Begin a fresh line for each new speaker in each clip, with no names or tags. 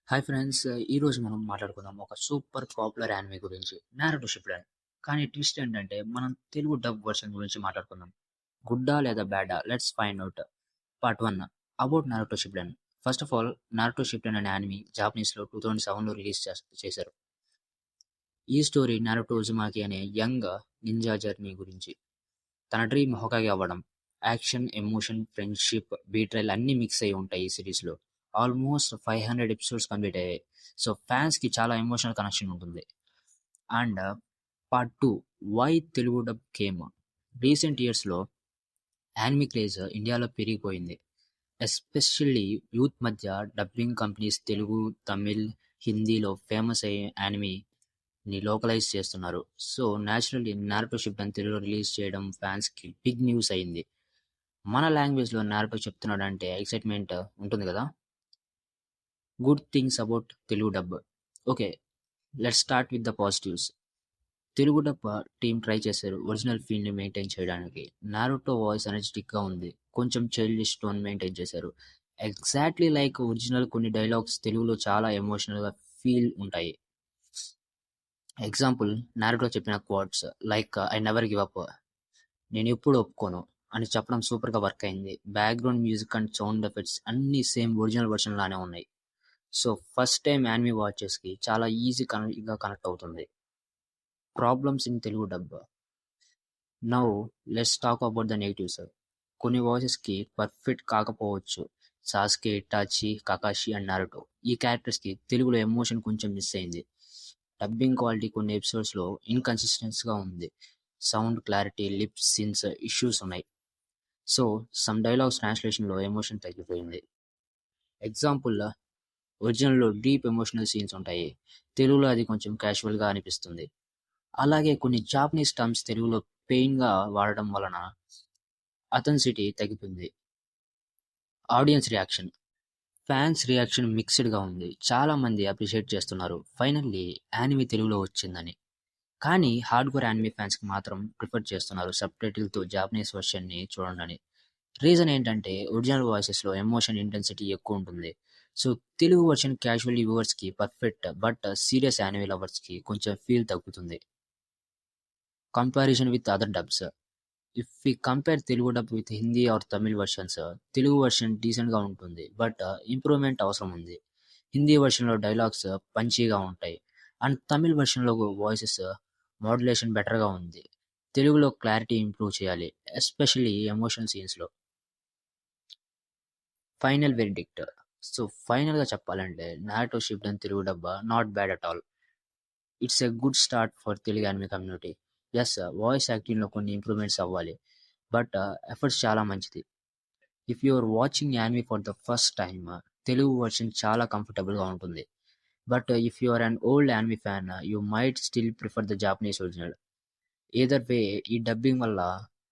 Hi friends, ఈరోజు మనం మాట్లాడుకుందాం ఒక సూపర్ పాపులర్ యానిమే గురించి 'నారుటో షిప్యుడెన్'. కానీ ట్విస్ట్ ఏంటంటే మనం తెలుగు డబ్ వర్షన్ గురించి మాట్లాడుకుందాం. గుడ్డా లేదా బ్యాడా? Let's find out. Part 1 about 'Naruto Shippuden'. First of all 'Naruto Shippuden' అనే యానిమే జాపనీస్‌లో 2007లో రిలీజ్ చేశారు. ఈ స్టోరీ నారుటో ఉజుమాకి అనే యంగ్ నింజా జర్నీ గురించి. తన డ్రీమ్ హోకాగే అవ్వడం. యాక్షన్, ఎమోషన్, ఫ్రెండ్‌షిప్, బీట్రేయల్ అన్నీ మిక్స్ అయ్యి ఉంటాయి ఈ సిరీస్‌లో. ఆల్మోస్ట్ 500 ఎపిసోడ్స్ కంప్లీట్ అయ్యాయి. సో ఫ్యాన్స్‌కి చాలా ఎమోషనల్ కనెక్షన్ ఉంటుంది. అండ్ పార్ట్ 2 వై తెలుగు డబ్ కేమ్. రీసెంట్ ఇయర్స్‌లో యానిమే క్రేజ్ ఇండియాలో పెరిగిపోయింది. ఎస్పెషల్లీ యూత్ మధ్య డబ్బింగ్ కంపెనీస్ తెలుగు, తమిళ్, హిందీలో ఫేమస్ అయ్యే యానిమేని లోకలైజ్ చేస్తున్నారు. సో న్యాచురల్లీ 'నారుటో షిప్యుడెన్' తెలుగులో రిలీజ్ చేయడం ఫ్యాన్స్‌కి బిగ్ న్యూస్ అయింది. మన లాంగ్వేజ్‌లో 'నారుటో' చెప్తున్నాడంటే ఎక్సైట్‌మెంట్ ఉంటుంది కదా! Good things about Telugu dub. Okay, let's start with the positives. Telugu dub team try చేశారు ఒరిజినల్ ఫీల్‌ని మెయింటైన్ చేయడానికి. 'నారుటో' వాయిస్ ఎనర్జిటిక్‌గా ఉంది. కొంచెం చైల్డిష్ టోన్ మెయింటైన్ చేశారు. Exactly like original. కొన్ని డైలాగ్స్ తెలుగులో చాలా ఎమోషనల్‌గా ఫీల్ ఉంటాయి. ఎగ్జాంపుల్ 'నారుటో' చెప్పిన quartz like 'I never give up', నేను ఎప్పుడు ఒప్పుకోను అని చెప్పడం సూపర్‌గా వర్క్ అయింది. Background music and sound effects అన్నీ సేమ్ ఒరిజినల్ వెర్షన్ లానే ఉన్నాయి. సో ఫస్ట్ టైమ్ యానిమే వాచెస్‌కి చాలా ఈజీగా కనెక్ట్ అవుతుంది. Problems in Telugu dub. Now let's talk about the negatives. కొన్ని వాయిసెస్‌కి పర్ఫెక్ట్ కాకపోవచ్చు. 'Sasuke', 'Hitachi', 'Kakashi' and 'Naruto' ఈ క్యారెక్టర్స్‌కి తెలుగులో ఎమోషన్ కొంచెం మిస్ అయింది. డబ్బింగ్ క్వాలిటీ కొన్ని ఎపిసోడ్స్‌లో ఇన్‌కన్సిస్టెంట్‌గా ఉంది. Sound clarity, lip since issues ఉన్నాయి. సో సమ్ డైలాగ్స్ ట్రాన్స్‌లేషన్‌లో ఎమోషన్ తగ్గిపోయింది. ఎగ్జాంపుల్ ఒరిజినల్‌లో డీప్ ఎమోషనల్ సీన్స్ ఉంటాయి. తెలుగులో అది కొంచెం క్యాజువల్‌గా అనిపిస్తుంది. అలాగే కొన్ని జాపనీస్ టర్మ్స్ తెలుగులో పెయిన్‌గా వాడడం వలన అథెంటిసిటీ తగ్గుతుంది. Audience reaction. ఫ్యాన్స్ రియాక్షన్ మిక్స్డ్‌గా ఉంది. చాలా మంది అప్రిషియేట్ చేస్తున్నారు ఫైనల్లీ యానిమే తెలుగులో వచ్చిందని. కానీ హార్డ్‌కోర్ యానిమే ఫ్యాన్స్‌కి మాత్రం ప్రిఫర్ చేస్తున్నారు సబ్‌టైటిల్‌తో జాపనీస్ వెర్షన్‌ని చూడండని. రీజన్ ఏంటంటే ఒరిజినల్ వాయిసెస్‌లో ఎమోషన్ ఇంటెన్సిటీ ఎక్కువ ఉంటుంది. సో తెలుగు వెర్షన్ క్యాజువల్ వ్యూవర్స్‌కి పర్ఫెక్ట్. బట్ సీరియస్ యానిమే లవర్స్‌కి కొంచెం ఫీల్ తగ్గుతుంది. Comparison with other dubs. If we compare Telugu dub with Hindi or Tamil versions, Telugu version డీసెంట్‌గా ఉంటుంది. బట్ ఇంప్రూవ్‌మెంట్ అవసరం ఉంది. హిందీ వెర్షన్‌లో డైలాగ్స్ పంచీగా ఉంటాయి. అండ్ తమిళ్ వెర్షన్‌లో వాయిసెస్ మోడ్యులేషన్ బెటర్‌గా ఉంది. తెలుగులో క్లారిటీ ఇంప్రూవ్ చేయాలి. ఎస్పెషల్లీ ఎమోషన్ సీన్స్‌లో. Final verdict. సో ఫైనల్‌గా చెప్పాలంటే 'Naruto Shippuden' Telugu dub not bad at all. It's a good start for Telugu anime community. Yes, voice యాక్టింగ్‌లో కొన్ని ఇంప్రూవ్‌మెంట్స్ అవ్వాలి. బట్ ఎఫర్ట్స్ చాలా మంచిది. If you are watching anime for the first time, Telugu version చాలా కంఫర్టబుల్‌గా ఉంటుంది. But if you are an old anime fan, you might still prefer the Japanese original. Either way ఈ dubbing వల్ల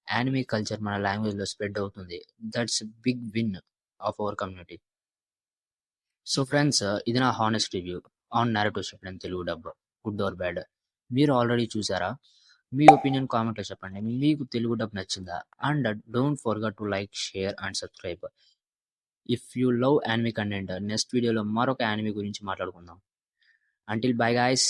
anime culture మన లాంగ్వేజ్‌లో spread అవుతుంది. That's big win of our community. So friends, ఇది నా honest review on 'Naruto Shippuden' Telugu dub. Good or bad? మీరు already చూసారా? మీ ఒపీనియన్ కామెంట్‌లో చెప్పండి. మీకు తెలుగు డబ్ నచ్చిందా? And don't forget to like, share and subscribe. If you love anime content, next వీడియోలో మరొక యానిమే గురించి మాట్లాడుకుందాం. Until bye guys.